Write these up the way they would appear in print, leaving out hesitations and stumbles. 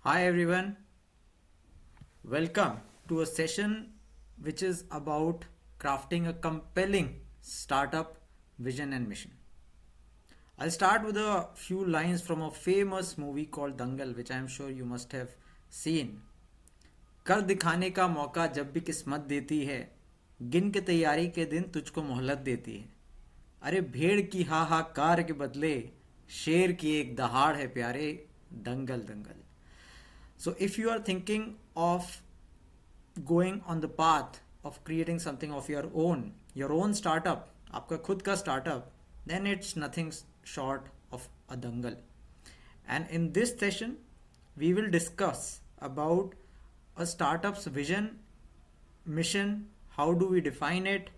Hi everyone, welcome to a session which is about crafting a compelling startup vision and mission. I'll start with a few lines from a famous movie called Dangal, which I'm sure you must have seen. कर दिखाने का मौका जब भी किस्मत देती है, गिन के तैयारी के दिन तुझको मोहलत देती है. अरे भेड़ की हाहाकार के बदले शेर की एक दहाड़ है प्यारे. दंगल दंगल. So if you are thinking of going on the path of creating something of your own startup, आपका खुद का startup, then it's nothing short of a dangal. And in this session, we will discuss about a startup's vision, mission, how do we define it,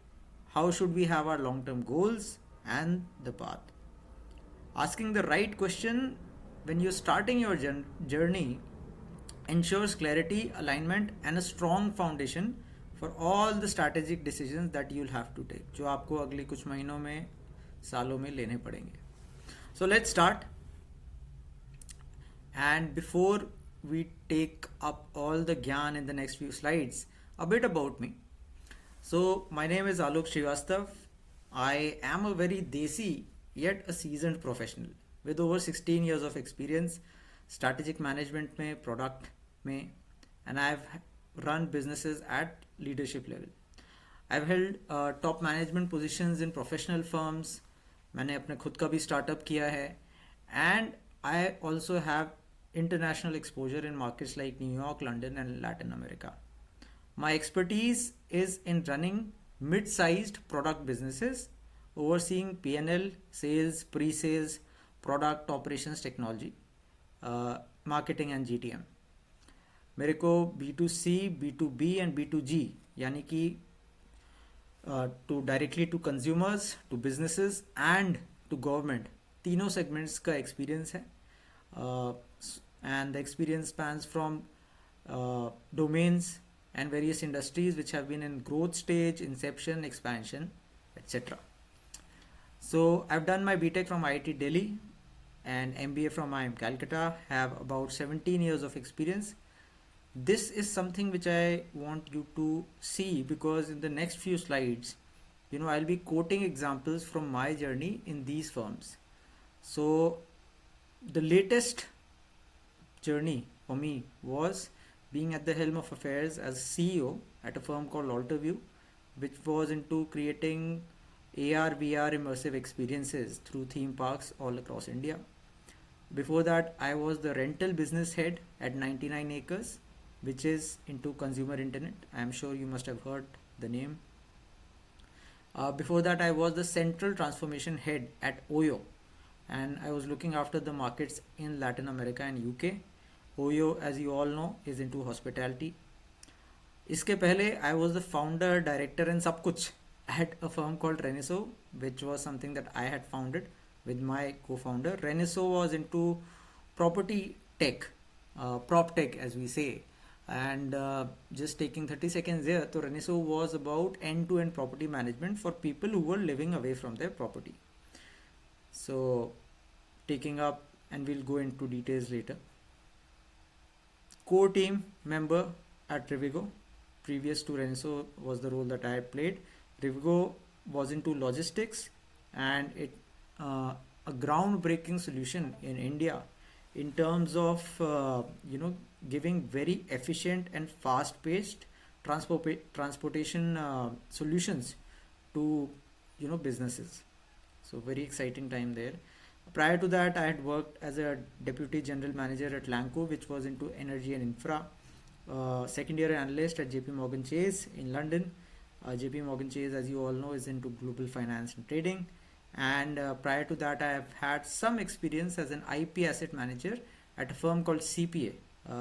how should we have our long-term goals, and the path. Asking the right question when you're starting your journey ensures clarity, alignment, and a strong foundation for all the strategic decisions that you'll have to take, जो आपको अगले कुछ महीनों में सालों में लेने पड़ेंगे. So let's start. And before we take up all the gyan in the next few slides, a bit about me. So my name is Alok Srivastav. I am a very desi yet a seasoned professional with over 16 years of experience, strategic management में, product में, and I've run businesses at leadership level. I've held top management positions in professional firms. मैंने अपने खुद का भी startup किया है, and I also have international exposure in markets like New York, London, and Latin America. My expertise is in running mid-sized product businesses, overseeing P&L, sales, pre-sales, product operations, technology, marketing and GTM. मेरे को B2C, B2B and B2G यानी कि to directly to consumers, to businesses and to government तीनों segments का experience है. And the experience spans from domains and various industries which have been in growth stage, inception, expansion, etc. So I've done my BTech from IIT Delhi and MBA from IIM Calcutta, have about 17 years of experience. This is something which I want you to see because in the next few slides, I'll be quoting examples from my journey in these firms. So the latest journey for me was being at the helm of affairs as CEO at a firm called AlterView, which was into creating AR, VR immersive experiences through theme parks all across India. Before that, I was the rental business head at 99 Acres, which is into consumer internet. I am sure you must have heard the name. Before that, I was the central transformation head at OYO, and I was looking after the markets in Latin America and UK. OYO, as you all know, is into hospitality. इसके पहले I was the founder, director and सब कुछ at a firm called Reniso, which was something that I had founded with my co-founder. Reniso was into property tech, prop tech as we say. And just taking 30 seconds there, so Reniso was about end-to-end property management for people who were living away from their property. So taking up, and we'll go into details later. Core team member at Rivigo. Previous to Reniso was the role that I had played. Rivigo was into logistics and it a groundbreaking solution in India in terms of giving very efficient and fast-paced transportation solutions to businesses. So very exciting time there. Prior to that, I had worked as a deputy general manager at Lanco, which was into energy and infra. Second year analyst at JP Morgan Chase in London. JP Morgan Chase, as you all know, is into global finance and trading. And prior to that, I have had some experience as an IP asset manager at a firm called CPA,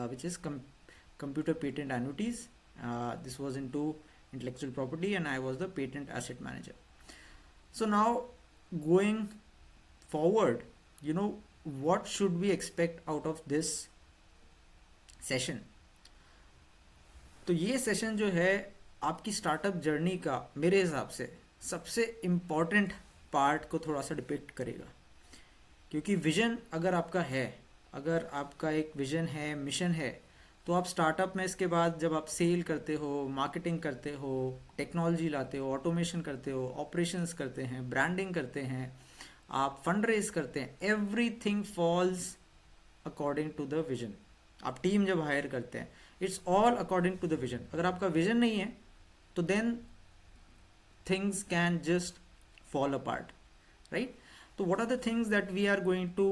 which is Computer Patent Annuities. This was into intellectual property and I was the patent asset manager. So now going forward, what should we expect out of this session? तो ये session जो है आपकी startup journey का मेरे हिसाब से सबसे इम्पॉर्टेंट पार्ट को थोड़ा सा डिपिक्ट करेगा, क्योंकि विजन अगर आपका है अगर आपका एक विजन है, मिशन है, तो आप स्टार्टअप में इसके बाद जब आप सेल करते हो, मार्केटिंग करते हो, टेक्नोलॉजी लाते हो, ऑटोमेशन करते हो, ऑपरेशंस करते हैं, ब्रांडिंग करते हैं, आप फंड रेज करते हैं, everything falls according to the vision. आप टीम जब हायर करते हैं, it's all according to the vision. अगर आपका विजन नहीं है तो then things can just fall apart, right? So what are the things that we are going to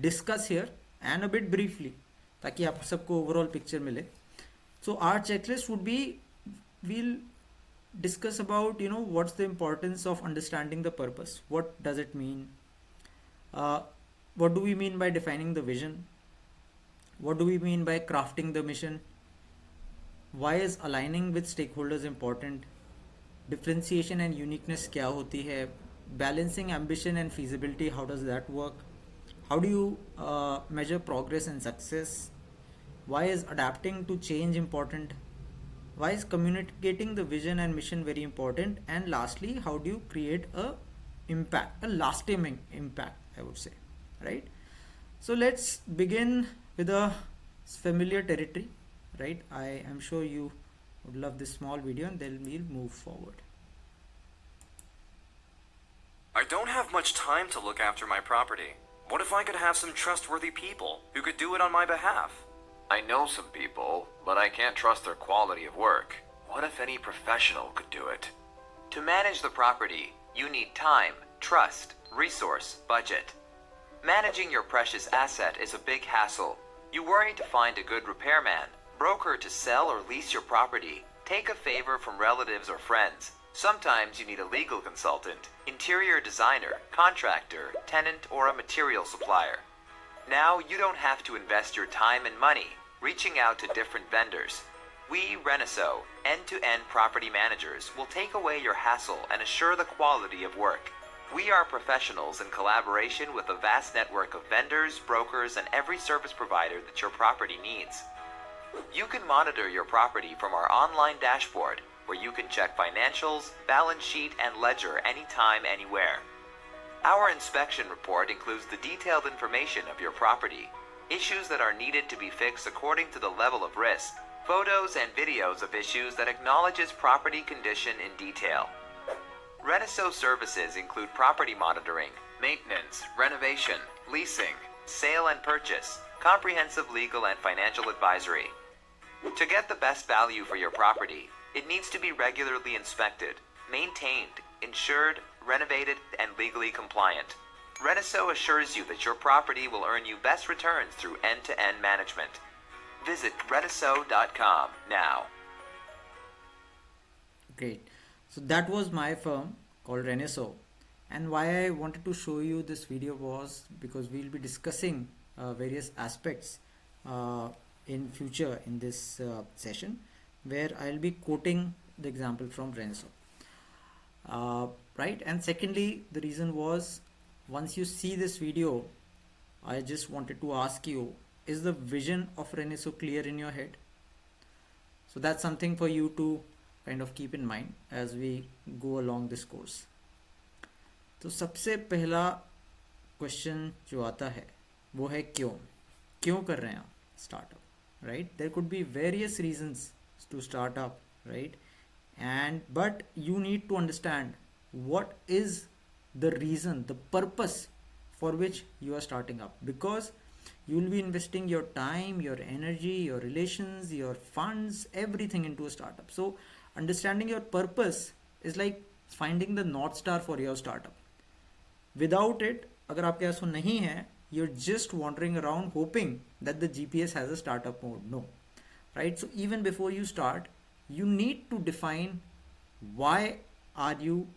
discuss here and a bit briefly, ताकि आप सबको overall picture मिले. So our checklist would be, we'll discuss about, what's the importance of understanding the purpose. What does it mean? What do we mean by defining the vision? What do we mean by crafting the mission? Why is aligning with stakeholders important? Differentiation and uniqueness क्या होती है? Balancing ambition and feasibility, how does that work? How do you measure progress and success? Why is adapting to change important? Why is communicating the vision and mission very important? And lastly, how do you create a lasting impact, I would say, right? So let's begin with a familiar territory, right? I am sure you would love this small video, and then we'll move forward. I don't have much time to look after my property. What if I could have some trustworthy people who could do it on my behalf? I know some people, but I can't trust their quality of work. What if any professional could do it? To manage the property, you need time, trust, resource, budget. Managing your precious asset is a big hassle. You worry to find a good repairman, broker to sell or lease your property, take a favor from relatives or friends. Sometimes you need a legal consultant, interior designer, contractor, tenant, or a material supplier. Now you don't have to invest your time and money reaching out to different vendors. We, Reneso, end-to-end property managers, will take away your hassle and assure the quality of work. We are professionals in collaboration with a vast network of vendors, brokers, and every service provider that your property needs. You can monitor your property from our online dashboard, where you can check financials, balance sheet, and ledger anytime, anywhere. Our inspection report includes the detailed information of your property, issues that are needed to be fixed according to the level of risk, photos and videos of issues that acknowledges property condition in detail. Reneso services include property monitoring, maintenance, renovation, leasing, sale and purchase, comprehensive legal and financial advisory. To get the best value for your property, it needs to be regularly inspected, maintained, insured, renovated, and legally compliant. Reneso assures you that your property will earn you best returns through end-to-end management. Visit reneso.com now. Great. So that was my firm called Reneso, and why I wanted to show you this video was because we'll be discussing various aspects in future in this session, where I'll be quoting the example from Reneso. Right, and secondly, the reason was, once you see this video, I just wanted to ask you, is the vision of Reneso clear in your head? So that's something for you to kind of keep in mind as we go along this course. तो सबसे पहला question जो आता है वो है क्यों कर रहे हैं आप startup, right? There could be various reasons to start up, right? And but you need to understand what is the reason, the purpose for which you are starting up, because you will be investing your time, your energy, your relations, your funds, everything into a startup. So understanding your purpose is like finding the north star for your startup. Without it, अगर आपके पास वो नहीं है, you're just wandering around hoping that the GPS has a startup mode. No, right? So even before you start, you need to define why are you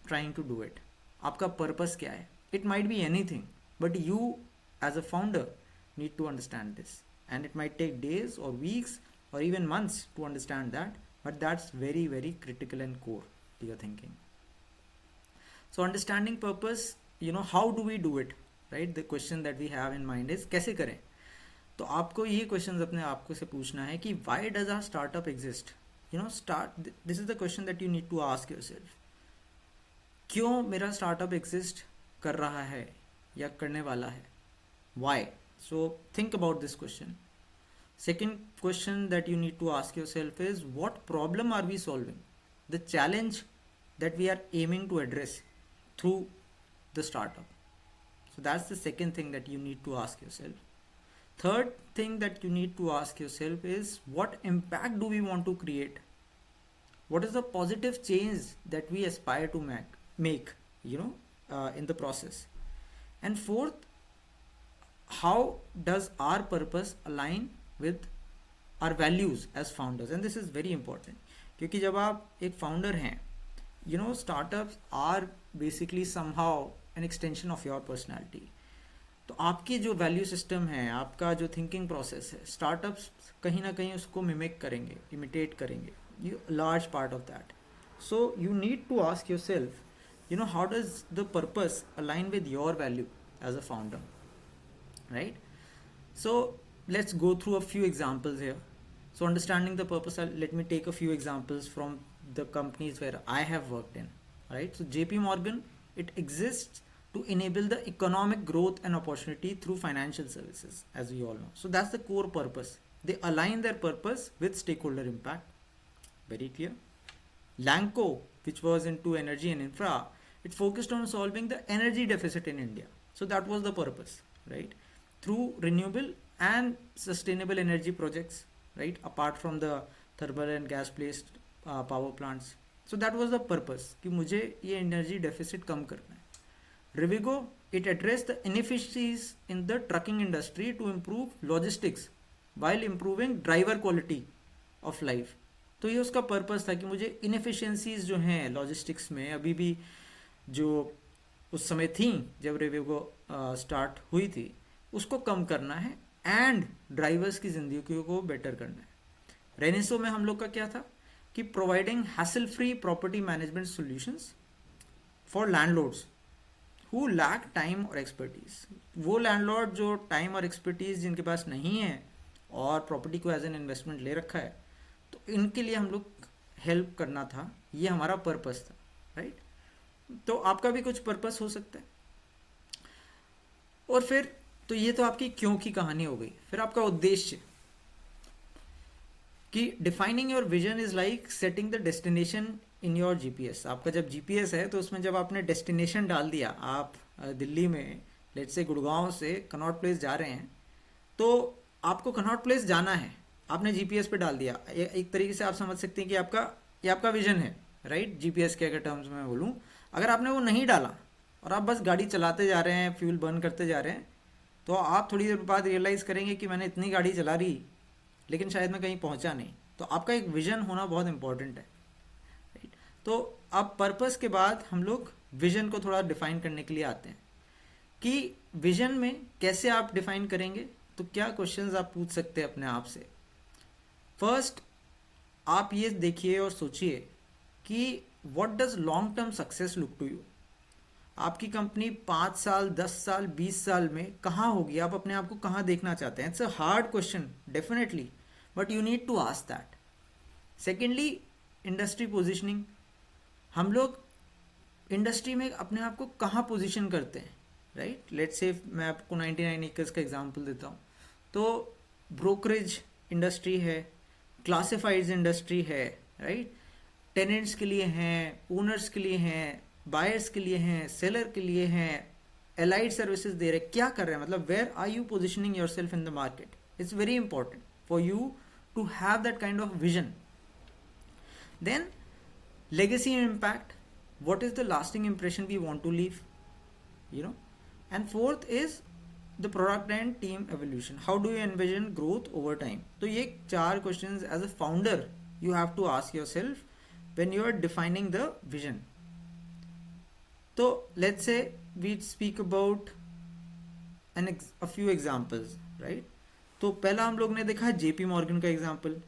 trying to do it. आपका purpose क्या है? It might be anything, but you as a founder need to understand this, and it might take days or weeks or even months to understand that, but that's very, very critical and core to your thinking. So understanding purpose, how do we do it, right? The question that we have in mind is कैसे करें? तो आपको ये question अपने आप को से पूछना है कि why does our startup exist? This is the question that you need to ask yourself. क्यों मेरा startup exist कर रहा है या करने वाला है? Why? So think about this question. Second question that you need to ask yourself is, what problem are we solving? The challenge that we are aiming to address through the startup. So that's the second thing that you need to ask yourself. Third thing that you need to ask yourself is, what impact do we want to create? What is the positive change that we aspire to make in the process? And fourth, how does our purpose align with our values as founders? And this is very important, क्योंकि जब आप एक founder हैं, startups are basically somehow an extension of your personality. तो आपकी जो value system है, आपका जो थिंकिंग प्रोसेस है, स्टार्टअप्स कहीं ना कहीं उसको मिमिक करेंगे, इमिटेट करेंगे, you large part of that. So you need to ask yourself, how does the purpose align with your value as a founder, right? So let's go through a few examples here. So understanding the purpose, let me take a few examples from the companies where I have worked in, right? So JP Morgan, it exists to enable the economic growth and opportunity through financial services, as we all know. So that's the core purpose. They align their purpose with stakeholder impact. Very clear. Lanco, which was into energy and infra, it focused on solving the energy deficit in India. So that was the purpose, right? Through renewable and sustainable energy projects, right? Apart from the thermal and gas-based power plants. So that was the purpose, कि मुझे ये energy deficit कम करना है. Rivigo, it addressed the inefficiencies in the trucking industry to improve logistics while improving driver quality of life. तो ये उसका purpose था कि मुझे इनएफिशिएंसीज जो हैं लॉजिस्टिक्स में अभी भी जो उस समय थी जब रिविगो स्टार्ट हुई थी उसको कम करना है एंड ड्राइवर्स की ज़िंदगी को बेटर करना है. रेनेसो में हम लोग का क्या था कि providing hassle free property management solutions for landlords who lack time और एक्सपर्टीज. वो लैंडलॉर्ड जो टाइम और एक्सपर्टीज जिनके पास नहीं है और प्रॉपर्टी को एज एन इन्वेस्टमेंट ले रखा है, तो इनके लिए हम लोग हेल्प करना था. ये हमारा पर्पस था, राइट? तो आपका भी कुछ पर्पस हो सकता है. और फिर तो ये तो आपकी क्यों की कहानी हो गई. फिर आपका उद्देश्य, कि defining your vision is like setting the destination in your GPS. आपका जब जीपीएस है तो उसमें जब आपने डेस्टिनेशन डाल दिया, आप दिल्ली में लेट्स से गुड़गांव से कनॉट प्लेस जा रहे हैं, तो आपको कनॉट प्लेस जाना है, आपने जीपीएस पे डाल दिया. एक तरीके से आप समझ सकते हैं कि ये आपका विजन है, राइट? जीपीएस के अगर टर्म्स में बोलूँ, अगर आपने वो नहीं डाला और आप बस गाड़ी चलाते जा रहे हैं, फ्यूल बर्न करते जा रहे हैं, तो आप थोड़ी देर बाद रियलाइज़ करेंगे कि मैंने इतनी गाड़ी चला रही लेकिन शायद मैं कहीं पहुंचा नहीं. तो आपका एक विजन होना बहुत इंपॉर्टेंट है, राइट? तो अब पर्पस के बाद हम लोग विजन को थोड़ा डिफाइन करने के लिए आते हैं कि विजन में कैसे आप डिफाइन करेंगे. तो क्या क्वेश्चंस आप पूछ सकते हैं अपने आप से. फर्स्ट, आप ये देखिए और सोचिए कि what does long term success look to you. आपकी कंपनी 5 साल, 10 साल, 20 साल में कहाँ होगी? आप अपने आप को कहाँ देखना चाहते हैं? It's a hard question definitely, but you need to ask that. Secondly, industry positioning. हम लोग इंडस्ट्री में अपने आप को कहाँ पोजीशन करते हैं, राइट? लेट्स से मैं आपको 99 एकर्स का एग्जांपल देता हूँ. तो ब्रोकरेज इंडस्ट्री है, क्लासिफाइड्स इंडस्ट्री है, राइट? टेनेंट्स के लिए हैं, ओनर्स के लिए हैं, बायर्स के लिए हैं, सेलर के लिए हैं, एलाइड सर्विसेज दे रहे. क्या कर रहे हैं? मतलब where are you positioning yourself in the market? It's very important for you to have that kind of vision. Then legacy and impact. What is the lasting impression we want to leave? And fourth is the product and team evolution. How do you envision growth over time? तो ये 4 questions as a founder you have to ask yourself when you are defining the vision. So let's say we speak about a few examples, right? तो पहला हम लोग ने देखा JP Morgan का example.